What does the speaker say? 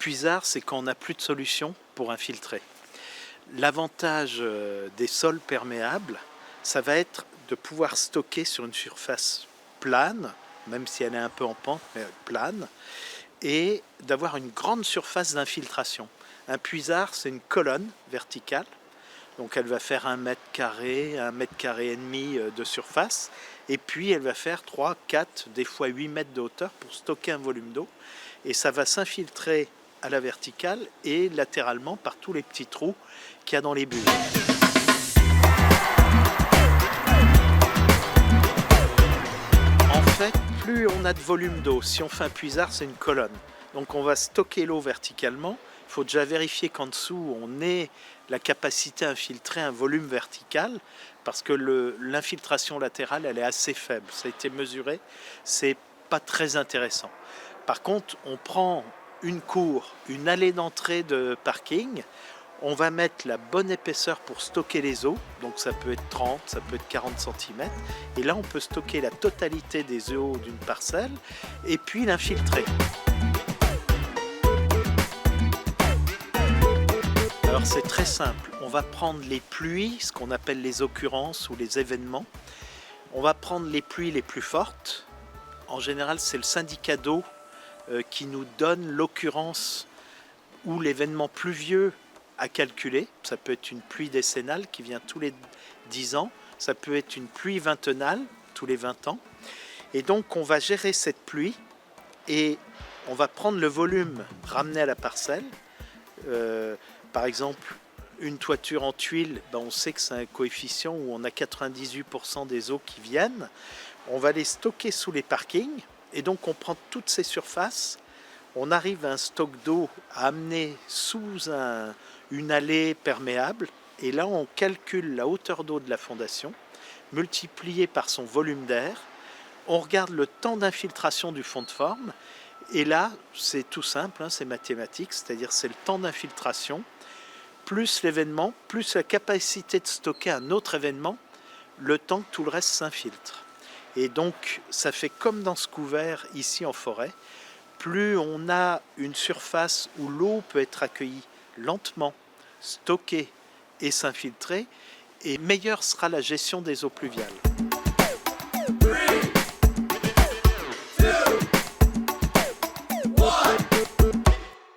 puisard, c'est quand on n'a plus de solution pour infiltrer. L'avantage des sols perméables, ça va être de pouvoir stocker sur une surface plane, même si elle est un peu en pente, mais plane, et d'avoir une grande surface d'infiltration. Un puisard, c'est une colonne verticale, donc elle va faire 1 mètre carré et demi de surface, et puis elle va faire 3, 4, des fois 8 mètres de hauteur pour stocker un volume d'eau, et ça va s'infiltrer à la verticale et latéralement par tous les petits trous qu'il y a dans les bulles. En fait, plus on a de volume d'eau, si on fait un puisard, c'est une colonne. Donc on va stocker l'eau verticalement. Il faut déjà vérifier qu'en dessous, on ait la capacité à infiltrer un volume vertical, parce que l'infiltration latérale, elle est assez faible. Ça a été mesuré, c'est pas très intéressant. Par contre, on prend une cour, une allée d'entrée de parking, on va mettre la bonne épaisseur pour stocker les eaux, donc ça peut être 30, ça peut être 40 cm, et là on peut stocker la totalité des eaux d'une parcelle, et puis l'infiltrer. Alors c'est très simple, on va prendre les pluies, ce qu'on appelle les occurrences ou les événements, on va prendre les pluies les plus fortes, en général c'est le syndicat d'eau qui nous donne l'occurrence ou l'événement pluvieux à calculer. Ça peut être une pluie décennale qui vient tous les 10 ans, ça peut être une pluie vingtenale tous les 20 ans. Et donc on va gérer cette pluie et on va prendre le volume ramené à la parcelle. Par exemple, une toiture en tuiles, on sait que c'est un coefficient où on a 98% des eaux qui viennent. On va les stocker sous les parkings et donc on prend toutes ces surfaces. On arrive à un stock d'eau à amener sous une allée perméable, et là on calcule la hauteur d'eau de la fondation, multipliée par son volume d'air, on regarde le temps d'infiltration du fond de forme, et là c'est tout simple, c'est mathématique, c'est-à-dire c'est le temps d'infiltration, plus l'événement, plus la capacité de stocker un autre événement, le temps que tout le reste s'infiltre. Et donc ça fait comme dans ce couvert ici en forêt, plus on a une surface où l'eau peut être accueillie lentement, stockée et s'infiltrer, et meilleure sera la gestion des eaux pluviales.